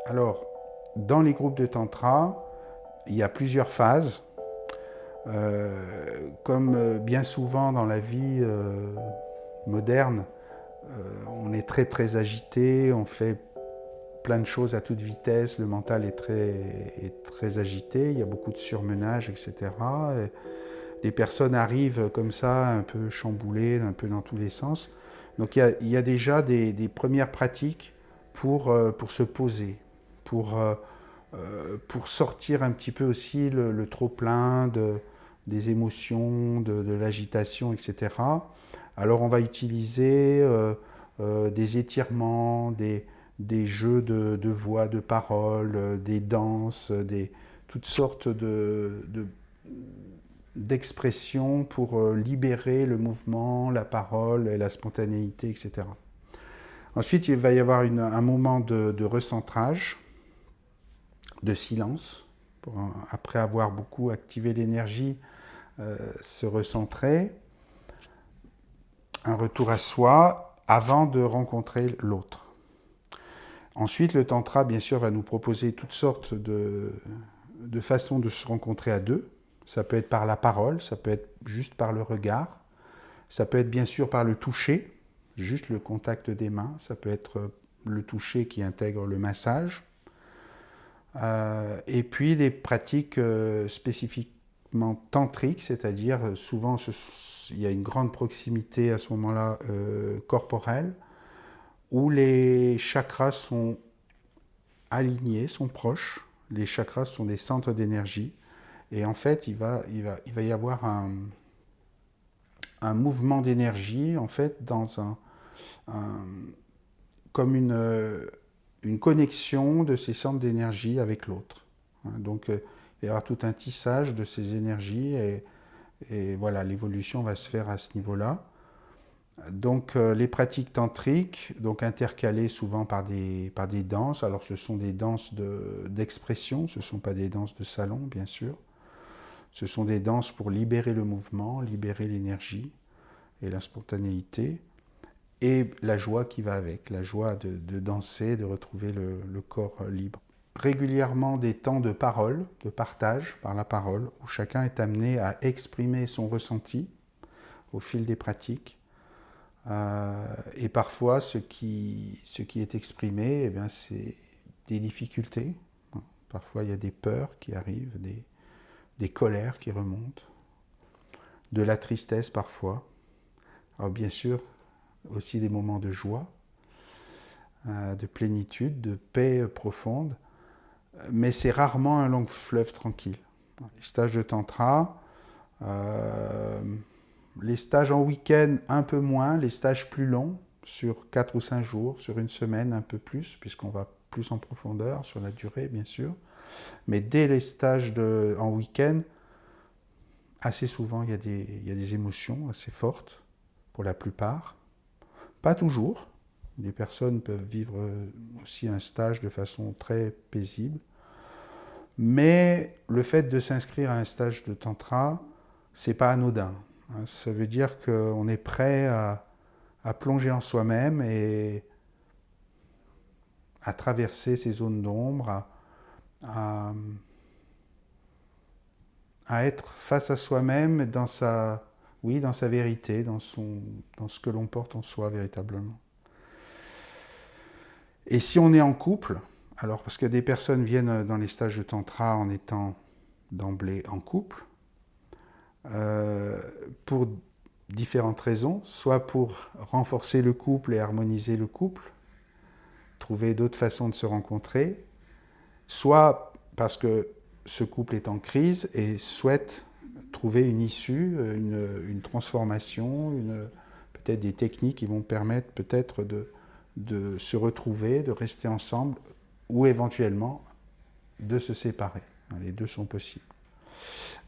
Alors, dans les groupes de tantra, il y a plusieurs phases. Comme bien souvent dans la vie moderne, on est très très agité, on fait plein de choses à toute vitesse, le mental est très agité, il y a beaucoup de surmenage, etc. Et les personnes arrivent comme ça, un peu chamboulées, un peu dans tous les sens. Donc il y a déjà des premières pratiques pour se poser, pour, euh, pour sortir un petit peu aussi le trop-plein des émotions, de l'agitation, etc. Alors on va utiliser des étirements, des jeux de voix, de paroles, des danses, toutes sortes d'expressions pour libérer le mouvement, la parole et la spontanéité, etc. Ensuite, il va y avoir un moment de recentrage, de silence, pour, après avoir beaucoup activé l'énergie, se recentrer, un retour à soi avant de rencontrer l'autre. Ensuite, le tantra, bien sûr, va nous proposer toutes sortes de façons de se rencontrer à deux. Ça peut être par la parole, ça peut être juste par le regard, ça peut être bien sûr par le toucher, juste le contact des mains, ça peut être le toucher qui intègre le massage. Et puis les pratiques spécifiquement tantriques, c'est-à-dire souvent il y a une grande proximité à ce moment-là corporelle, où les chakras sont alignés, sont proches. Les chakras sont des centres d'énergie. Et en fait, il va y avoir un mouvement d'énergie, en fait, un, comme une connexion de ces centres d'énergie avec l'autre. Donc, il y aura tout un tissage de ces énergies et voilà, l'évolution va se faire à ce niveau-là. Donc, les pratiques tantriques, donc intercalées souvent par des danses. Alors, ce sont des danses d'expression, ce ne sont pas des danses de salon, bien sûr. Ce sont des danses pour libérer le mouvement, libérer l'énergie et la spontanéité et la joie qui va avec, la joie de danser, de retrouver le corps libre. Régulièrement des temps de parole, de partage par la parole, où chacun est amené à exprimer son ressenti au fil des pratiques. Et parfois, ce qui est exprimé, eh bien, c'est des difficultés. Parfois, il y a des peurs qui arrivent, des colères qui remontent, de la tristesse parfois. Alors bien sûr, aussi des moments de joie, de plénitude, de paix profonde, mais c'est rarement un long fleuve tranquille. Les stages de tantra, euh, les stages en week-end un peu moins, les stages plus longs, sur 4 ou 5 jours, sur une semaine un peu plus, puisqu'on va plus en profondeur sur la durée bien sûr. Mais dès les stages en week-end, assez souvent il y a des émotions assez fortes, pour la plupart. Pas toujours. Des personnes peuvent vivre aussi un stage de façon très paisible. Mais le fait de s'inscrire à un stage de tantra, c'est pas anodin. Ça veut dire qu'on est prêt à plonger en soi-même et à traverser ces zones d'ombre, à, à être face à soi-même dans sa, oui, dans sa vérité, dans ce que l'on porte en soi véritablement. Et si on est en couple, alors parce que des personnes viennent dans les stages de tantra en étant d'emblée en couple, euh, pour différentes raisons, soit pour renforcer le couple et harmoniser le couple, trouver d'autres façons de se rencontrer, soit parce que ce couple est en crise et souhaite trouver une issue, une transformation, peut-être des techniques qui vont permettre peut-être de se retrouver, de rester ensemble ou éventuellement de se séparer. Les deux sont possibles.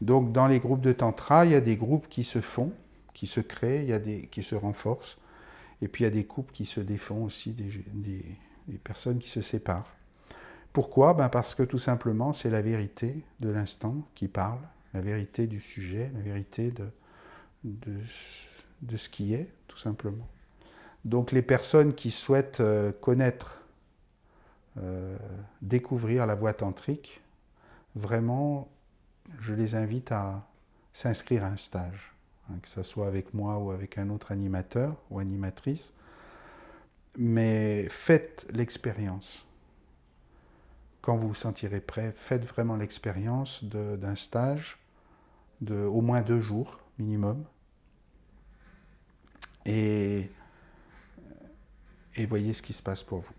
Donc dans les groupes de tantra, il y a des groupes qui se font, qui se créent, il y a des qui se renforcent, et puis il y a des couples qui se défont aussi, des personnes qui se séparent. Pourquoi? Parce que tout simplement, c'est la vérité de l'instant qui parle, la vérité du sujet, la vérité de, de ce qui est, tout simplement. Donc les personnes qui souhaitent connaître découvrir la voie tantrique, vraiment, je les invite à s'inscrire à un stage, que ce soit avec moi ou avec un autre animateur ou animatrice. Mais faites l'expérience. Quand vous vous sentirez prêt, faites vraiment l'expérience d'un stage de au moins 2 jours minimum. Et voyez ce qui se passe pour vous.